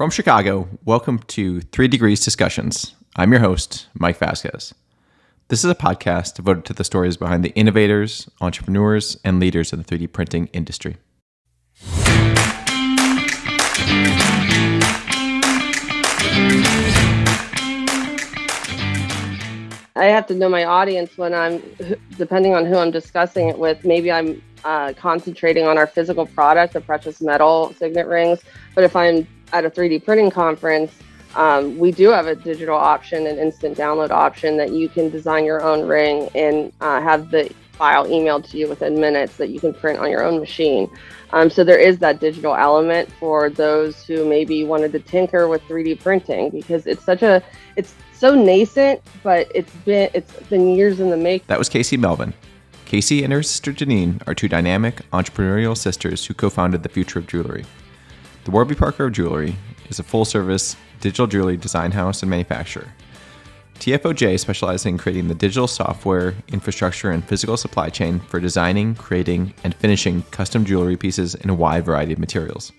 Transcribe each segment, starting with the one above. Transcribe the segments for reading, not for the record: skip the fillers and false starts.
From Chicago, welcome to 3Degrees Discussions. I'm your host, Mike Vasquez. This is a podcast devoted to the stories behind the innovators, entrepreneurs, and leaders in the 3D printing industry. I have to know my audience when depending on who I'm discussing it with. Maybe I'm concentrating on our physical product, the precious metal signet rings. But if I'm at a 3D printing conference, we do have a digital option, an instant download option that you can design your own ring and have the file emailed to you within minutes that you can print on your own machine. So there is that digital element for those who maybe wanted to tinker with 3D printing, because it's so nascent, but it's been years in the making. That was Casey Melvin. Casey and her sister Janine are two dynamic, entrepreneurial sisters who co-founded The Future of Jewelry. The Warby Parker of Jewelry is a full-service digital jewelry design house and manufacturer. TFOJ specializes in creating the digital software, infrastructure, and physical supply chain for designing, creating, and finishing custom jewelry pieces in a wide variety of materials.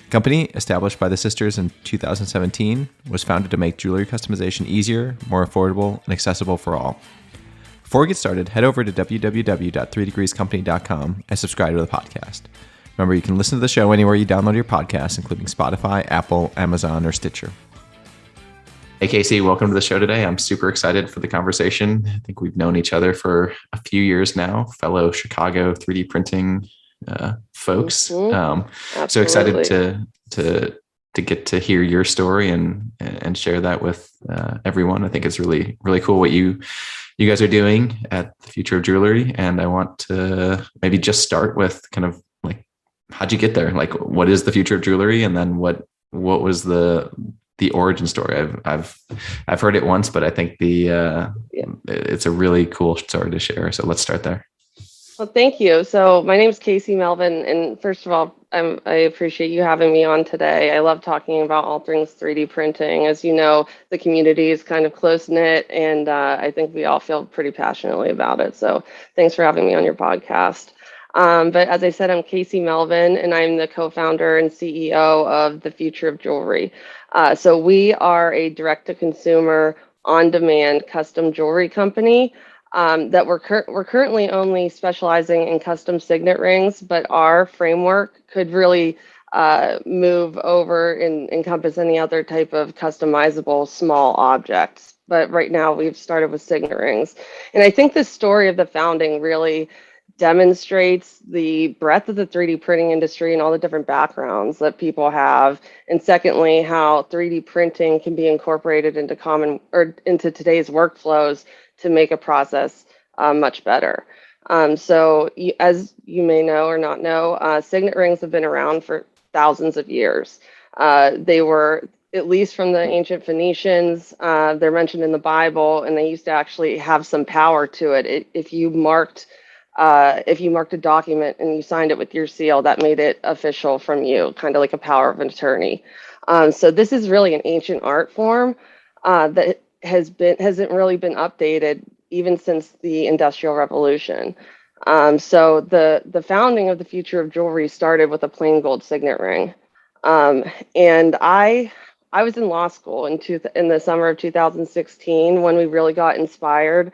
The company, established by the sisters in 2017, was founded to make jewelry customization easier, more affordable, and accessible for all. Before we get started, head over to www.3degreescompany.com and subscribe to the podcast. Remember, you can listen to the show anywhere you download your podcasts, including Spotify, Apple, Amazon, or Stitcher. Hey, Casey, welcome to the show today. I'm super excited for the conversation. I think we've known each other for a few years now, fellow Chicago 3D printing folks. So excited to get to hear your story and share that with everyone. I think it's really, really cool what you guys are doing at The Future of Jewelry. And I want to maybe just start with kind of like, how'd you get there? Like, what is The Future of Jewelry? And then what was the origin story? I've heard it once, but I think it's a really cool story to share. So let's start there. Well, thank you. So my name is Casey Melvin, and first of all, I appreciate you having me on today. I love talking about all things 3D printing. As you know, the community is kind of close-knit, and I think we all feel pretty passionately about it. So thanks for having me on your podcast. But as I said, I'm Casey Melvin, and I'm the co-founder and CEO of The Future of Jewelry. So we are a direct-to-consumer, on-demand custom jewelry company. That we're currently only specializing in custom signet rings, but our framework could really move over and encompass any other type of customizable small objects. But right now we've started with signet rings. And I think the story of the founding really demonstrates the breadth of the 3D printing industry and all the different backgrounds that people have. And secondly, how 3D printing can be incorporated into today's workflows to make a process much better. So as you may know or not know, signet rings have been around for thousands of years. They were, at least from the ancient Phoenicians, they're mentioned in the Bible, and they used to actually have some power to it. If you marked a document and you signed it with your seal, that made it official from you, kind of like a power of attorney. So this is really an ancient art form that hasn't really been updated even since the Industrial Revolution. So the founding of The Future of Jewelry started with a plain gold signet ring. And I was in law school in the summer of 2016 when we really got inspired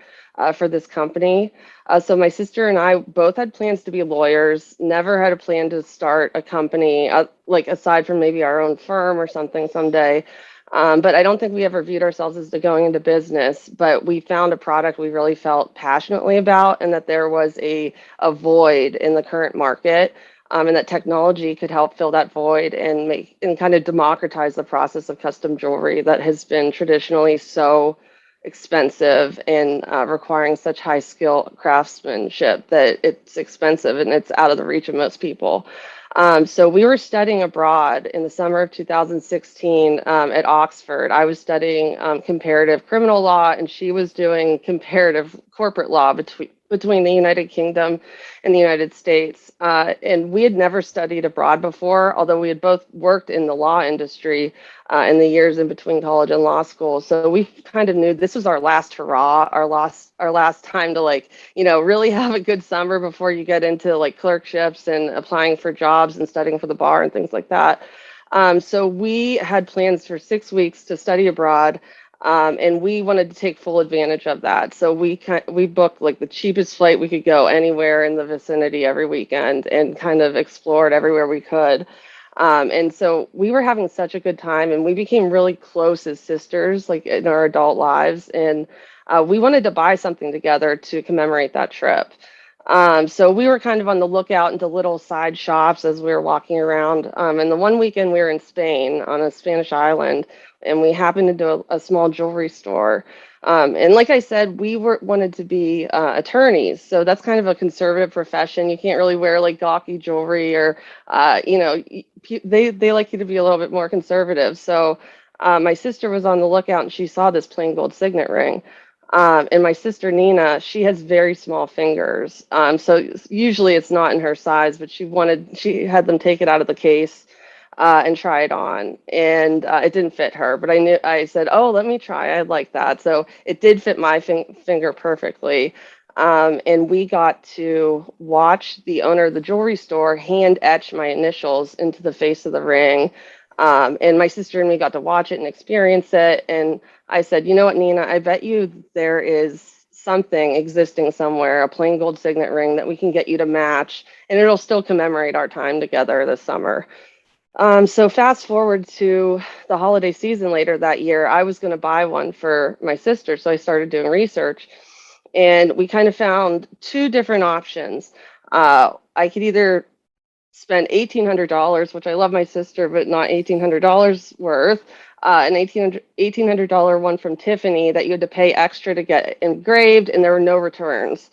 for this company. So my sister and I both had plans to be lawyers, never had a plan to start a company, like aside from maybe our own firm or something someday. But I don't think we ever viewed ourselves as going into business, but we found a product we really felt passionately about, and that there was a void in the current market, and that technology could help fill that void and kind of democratize the process of custom jewelry that has been traditionally so expensive and requiring such high skill craftsmanship that it's expensive and it's out of the reach of most people. So we were studying abroad in the summer of 2016 at Oxford. I was studying comparative criminal law, and she was doing comparative corporate law between the United Kingdom and the United States. And we had never studied abroad before, although we had both worked in the law industry in the years in between college and law school. So we kind of knew this was our last hurrah, our last time to really have a good summer before you get into like clerkships and applying for jobs and studying for the bar and things like that. So we had plans for 6 weeks to study abroad, and we wanted to take full advantage of that. So we booked like the cheapest flight we could go anywhere in the vicinity every weekend, and kind of explored everywhere we could. And so we were having such a good time, and we became really close as sisters, like in our adult lives. And we wanted to buy something together to commemorate that trip. So we were kind of on the lookout into little side shops as we were walking around. And the one weekend we were in Spain on a Spanish island, and we happened into a small jewelry store. And like I said, we wanted to be attorneys, so that's kind of a conservative profession. You can't really wear like gawky jewelry, or they like you to be a little bit more conservative. So my sister was on the lookout, and she saw this plain gold signet ring. And my sister Nina, she has very small fingers. So usually it's not in her size, but she had them take it out of the case and try it on. And it didn't fit her, but I said, oh, let me try. I like that. So it did fit my finger perfectly. And we got to watch the owner of the jewelry store hand etch my initials into the face of the ring. And my sister and me got to watch it and experience it. And I said, you know what, Nina, I bet you there is something existing somewhere, a plain gold signet ring that we can get you to match, and it'll still commemorate our time together this summer. So fast forward to the holiday season later that year, I was going to buy one for my sister. So I started doing research, and we kind of found two different options. I could either spend $1,800, which I love my sister, but not $1,800 worth. An $1,800 one from Tiffany that you had to pay extra to get engraved, and there were no returns.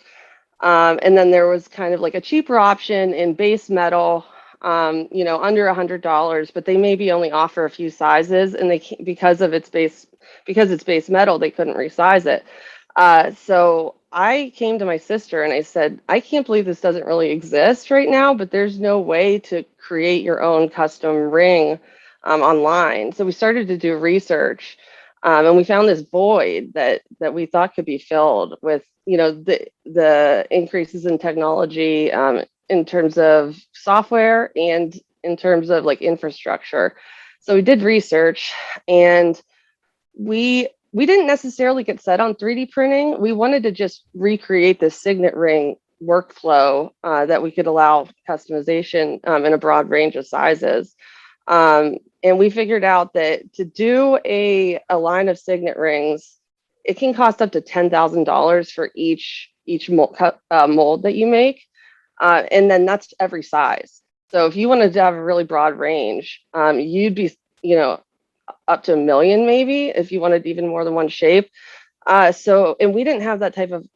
And then there was kind of like a cheaper option in base metal, under $100, but they maybe only offer a few sizes, and they can't, because it's base metal, they couldn't resize it. So I came to my sister and I said, I can't believe this doesn't really exist right now, but there's no way to create your own custom ring online. So we started to do research, and we found this void that we thought could be filled with, the increases in technology, in terms of software and in terms of like infrastructure. So we did research, and we didn't necessarily get set on 3D printing. We wanted to just recreate this signet ring workflow that we could allow customization in a broad range of sizes. And we figured out that to do a line of signet rings, it can cost up to $10,000 for each mold that you make. And then that's every size. So if you wanted to have a really broad range, you'd be, up to 1 million maybe if you wanted even more than one shape. And we didn't have that type of,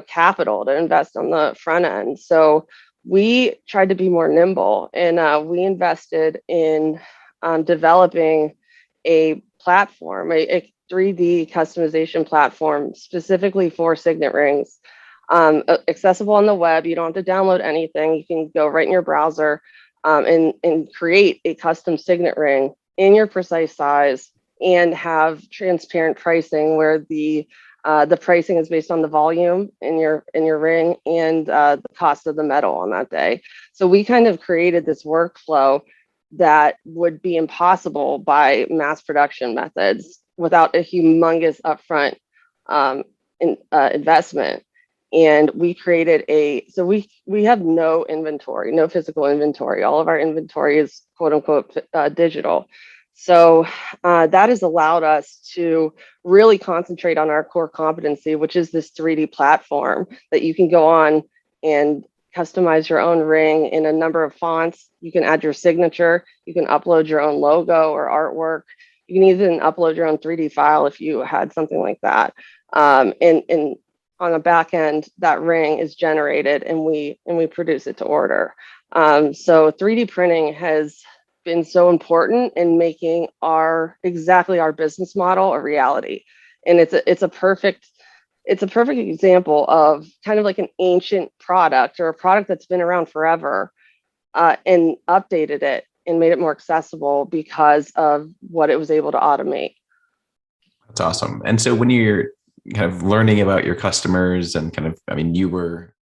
capital to invest on the front end. So we tried to be more nimble, and we invested in developing a platform, a 3D customization platform specifically for signet rings, accessible on the web. You don't have to download anything. You can go right in your browser, and create a custom signet ring in your precise size, and have transparent pricing where the pricing is based on the volume in your ring, and the cost of the metal on that day. So we kind of created this workflow that would be impossible by mass production methods without a humongous upfront investment. And we created we have no inventory, no physical inventory. All of our inventory is quote unquote digital. So that has allowed us to really concentrate on our core competency, which is this 3D platform that you can go on and customize your own ring in a number of fonts. You can add your signature. You can upload your own logo or artwork. You can even upload your own 3D file if you had something like that. And on the back end, that ring is generated, and we produce it to order. So 3D printing has been so important in making our business model a reality. And it's a perfect example of kind of like an ancient product, or a product that's been around forever, and updated it and made it more accessible because of what it was able to automate. That's awesome. And so when you're kind of learning about your customers and you were